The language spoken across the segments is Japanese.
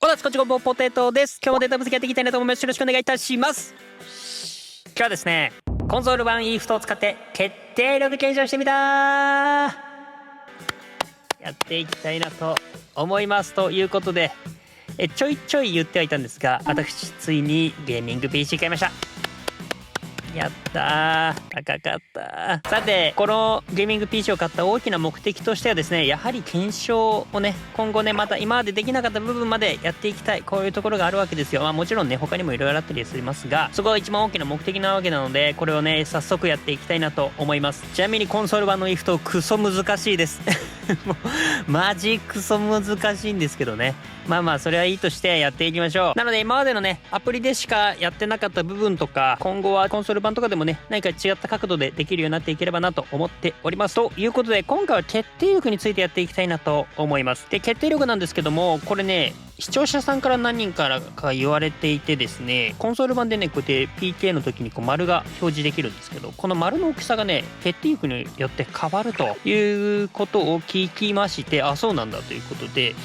おだつこちこぼポテトです。今日もデータ分析やっていきたいなと思います。よろしくお願いいたします。今日はですね、コンソール版 IFT を使って決定力検証してみたやっていきたいなと思います。ということでちょいちょい言ってはいたんですが、私ついにゲーミング PC 買いました。やったー、高かった。さて、このゲーミング PC を買った大きな目的としてはですね、やはり検証をね、今後ね、また今までできなかった部分までやっていきたい、こういうところがあるわけですよ。まあもちろんね、他にもいろいろあったりしますが、そこが一番大きな目的なわけなので、これをね、早速やっていきたいなと思います。ちなみにコンソール版の IFT クソ難しいですもうマジクソ難しいんですけどね、まあまあそれはいいとしてやっていきましょう。なので今までのね、アプリでしかやってなかった部分とか、今後はコンソール版とかでもね、何か違った角度でできるようになっていければなと思っております。ということで、今回は決定力についてやっていきたいなと思います。で、決定力なんですけども、これね、視聴者さんから何人からか言われていてですね、コンソール版でね、こうやって PK の時にこう丸が表示できるんですけど、この丸の大きさがね、決定力によって変わるということを聞きまして、あ、そうなんだということで、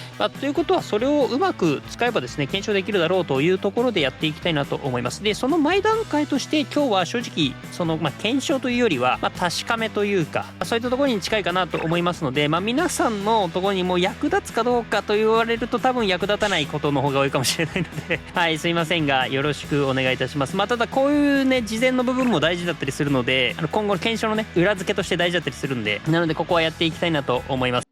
ということはそれをうまく使えばですね、検証できるだろうというところでやっていきたいなと思います。で、その前段階として今日は正直、その、検証というよりは、確かめというか、そういったところに近いかなと思いますので、皆さんのところにも役立つかどうかと言われると多分役立たないことの方が多いかもしれないのではい、すいませんがよろしくお願いいたします。ただこういうね、事前の部分も大事だったりするので、今後の検証のね、裏付けとして大事だったりするんで、なのでここはやっていきたいなと思います。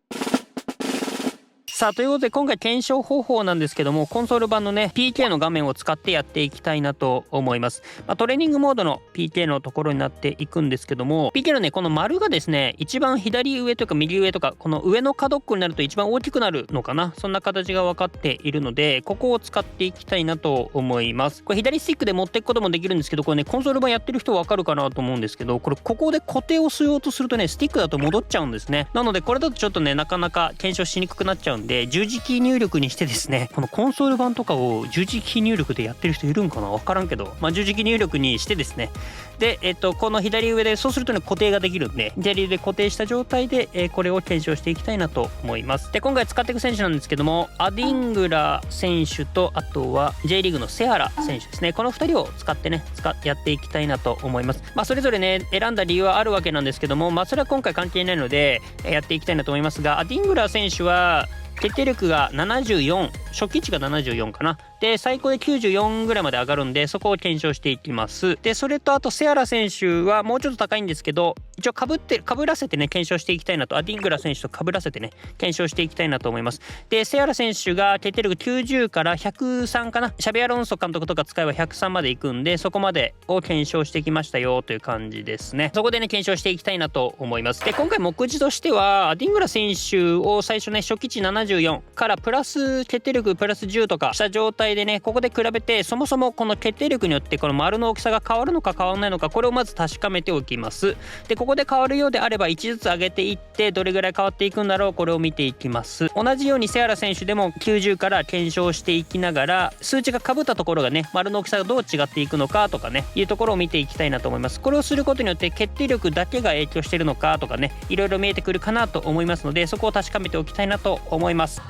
さあ、ということで今回検証方法なんですけども、コンソール版のね PK の画面を使ってやっていきたいなと思います。トレーニングモードの PK のところになっていくんですけども、 PK のねこの丸がですね、一番左上とか右上とか、この上の角っこになると一番大きくなるのかな、そんな形が分かっているので、ここを使っていきたいなと思います。これ左スティックで持っていくこともできるんですけど、これねコンソール版やってる人分かるかなと思うんですけど、ここで固定をしようとするとね、スティックだと戻っちゃうんですね。なのでこれだとちょっとね、なかなか検証しにくくなっちゃうんで、十字キー入力にしてですね、このコンソール版とかを十字キー入力でやってる人いるんかな、分からんけど、十字キー入力にしてですね、でこの左上でそうするとね、固定ができるんで、左で固定した状態で、これを検証していきたいなと思います。で、今回使っていく選手なんですけども、アディングラ選手と、あとは J リーグのセアラ選手ですね、この2人を使ってねやっていきたいなと思います。それぞれね選んだ理由はあるわけなんですけども、それは今回関係ないのでやっていきたいなと思いますが、アディングラ選手は決定力が74、初期値が74かな。で、最高で94ぐらいまで上がるんで、そこを検証していきます。で、それとあとセアラ選手はもうちょっと高いんですけど、一応被らせてね検証していきたいなと、アディングラ選手と被らせてね検証していきたいなと思います。で、セアラ選手が決定力90から103かな、シャビアロンソ監督とか使えば103までいくんで、そこまでを検証してきましたよという感じですね。そこでね検証していきたいなと思います。で、今回目次としてはアディングラ選手を最初ね、初期値74からプラス決定力プラス10とかした状態でね、ここで比べて、そもそもこの決定力によってこの丸の大きさが変わるのか変わらないのか、これをまず確かめておきます。で、ここで変わるようであれば1ずつ上げていって、どれぐらい変わっていくんだろう、これを見ていきます。同じようにセアラ選手でも90から検証していきながら、数値が被ったところがね、丸の大きさがどう違っていくのかとかね、いうところを見ていきたいなと思います。これをすることによって決定力だけが影響しているのかとかね、いろいろ見えてくるかなと思いますので、そこを確かめておきたいなと思います。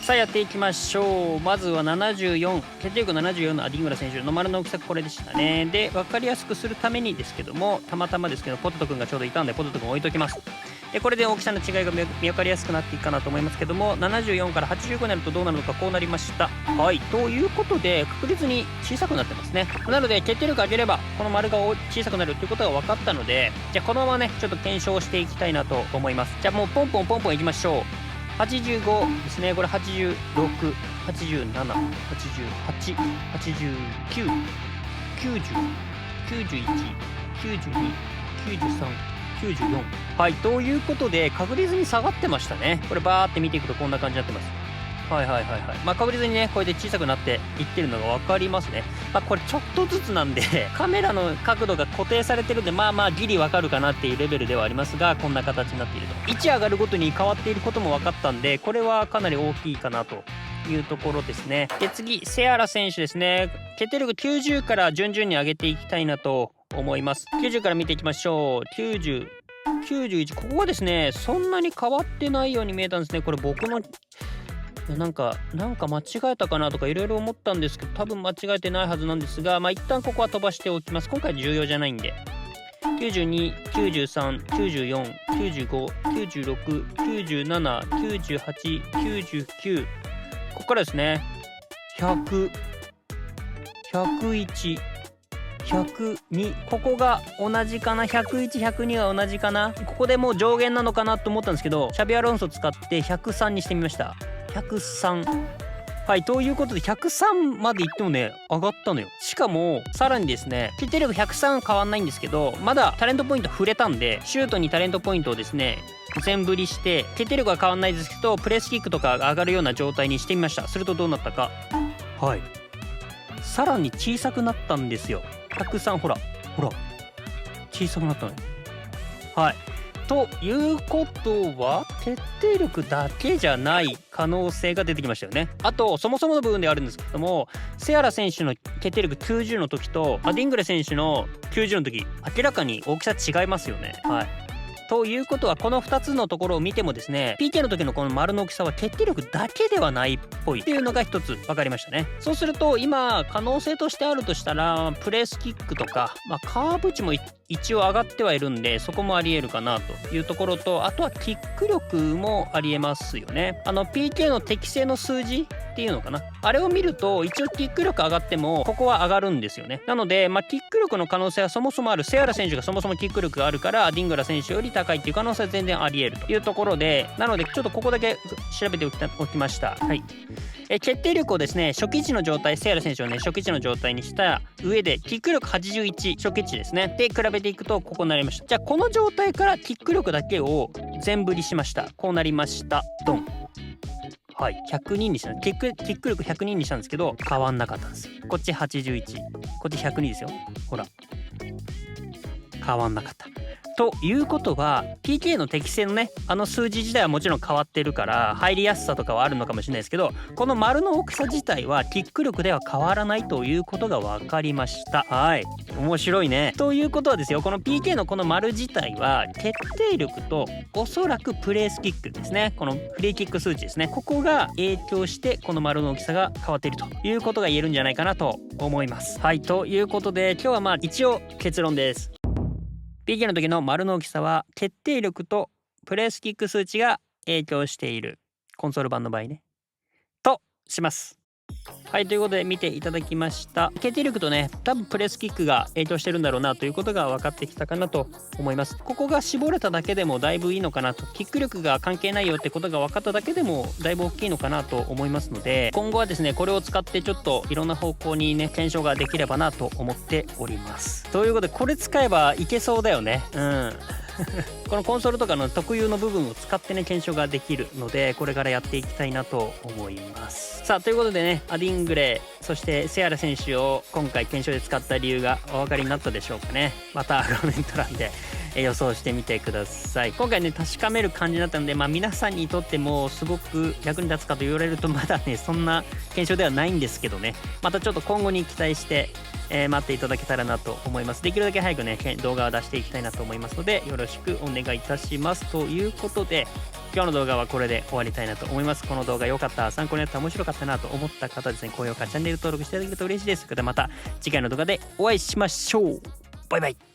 さあやっていきましょう。まずは74、決定力74のアディングラ選手の丸の大きさ、これでしたね。で、分かりやすくするためにですけども、たまたまですけどポテトくんがちょうどいたんでポテトくん置いときます。で、これで大きさの違いが見分かりやすくなっていくかなと思いますけども、74から85になるとどうなるのか、こうなりました。はい、ということで確実に小さくなってますね。なので決定力上げればこの丸が小さくなるっていうことが分かったので、じゃあこのままねちょっと検証していきたいなと思います。じゃあもうポンポンポンポンいきましょう。85ですね。これ86、87、88、89、90、91、92、93、94。はい、ということで確実に下がってましたね。これバーって見ていくとこんな感じになってます。はいはいはいはい。確実にねこれで小さくなっていってるのが分かりますね。これちょっとずつなんでカメラの角度が固定されてるんで、ギリ分かるかなっていうレベルではありますが、こんな形になっていると。位置上がるごとに変わっていることも分かったんで、これはかなり大きいかなというところですね。で、次セアラ選手ですね。決定力90から順々に上げていきたいなと思います。90から見ていきましょう。90、91、ここはですねそんなに変わってないように見えたんですね。これ僕のいやなんか間違えたかなとかいろいろ思ったんですけど、多分間違えてないはずなんですが、一旦ここは飛ばしておきます。今回重要じゃないんで。92、93、94、95、96、97、98、99。ここからですね。100、101、102。ここが同じかな。101、102は同じかな。ここでもう上限なのかなと思ったんですけど、シャビアロンソ使って103にしてみました。103。はい、ということで103までいってもね上がったのよ。しかもさらにですね、決定力103変わんないんですけど、まだタレントポイント触れたんで、シュートにタレントポイントをですね全振りして、決定力は変わんないですけどプレスキックとかが上がるような状態にしてみました。するとどうなったか。はい、さらに小さくなったんですよ。103、ほら小さくなったのよ。はい、ということは決定力だけじゃない可能性が出てきましたよね。あとそもそもの部分であるんですけども、セアラ選手の決定力90の時とディングレ選手の90の時、明らかに大きさ違いますよね。はい、ということはこの2つのところを見てもですね、 PK の時のこの丸の大きさは決定力だけではないっぽいっていうのが一つ分かりましたね。そうすると今可能性としてあるとしたら、プレースキックとか、カーブ値も一応上がってはいるんで、そこもありえるかなというところと、あとはキック力もありえますよね。PK の適正の数字っていうのかな、あれを見ると一応キック力上がってもここは上がるんですよね。なのでキック力の可能性はそもそもある。セアラ選手がそもそもキック力があるから、ディングラ選手より高いっていう可能性は全然ありえるというところで、なのでちょっとここだけ調べておきました。はい、決定力をですね初期値の状態、セアラ選手をね初期値の状態にした上で、キック力81初期値ですねで比べていくとここになりました。じゃあこの状態からキック力だけを全振りしました。こうなりました。ドン。はい、102にしたキック力102にしたんですけど変わんなかったんですよ。こっち81、こっち102ですよ。ほら変わんなかった。ということは PK の適正のね数字自体はもちろん変わってるから入りやすさとかはあるのかもしれないですけど、この丸の大きさ自体はキック力では変わらないということが分かりました。はい、面白いね。ということはですよ、この PK のこの丸自体は決定力とおそらくプレースキックですね、このフリーキック数値ですね、ここが影響してこの丸の大きさが変わっているということが言えるんじゃないかなと思います。はい、ということで今日は一応結論です。PK の時の丸の大きさは決定力とプレースキック数値が影響している、コンソール版の場合ねとします。はい、ということで見ていただきました。決定力とね多分プレスキックが影響してるんだろうなということが分かってきたかなと思います。ここが絞れただけでもだいぶいいのかなと、キック力が関係ないよってことが分かっただけでもだいぶ大きいのかなと思いますので、今後はですねこれを使ってちょっといろんな方向にね検証ができればなと思っております。ということでこれ使えばいけそうだよね。このコンソールとかの特有の部分を使ってね検証ができるので、これからやっていきたいなと思います。さあということでね、ディングレイそしてセアラ選手を今回検証で使った理由がお分かりになったでしょうかね。またコメント欄で予想してみてください。今回ね確かめる感じだったので、皆さんにとってもすごく役に立つかと言われるとまだねそんな検証ではないんですけどね、またちょっと今後に期待して待っていただけたらなと思います。できるだけ早くね動画を出していきたいなと思いますのでよろしくお願いいたします。ということで今日の動画はこれで終わりたいなと思います。この動画良かった、参考になった、面白かったなと思った方はですね、高評価チャンネル登録していただけると嬉しいです。それではまた次回の動画でお会いしましょう。バイバイ。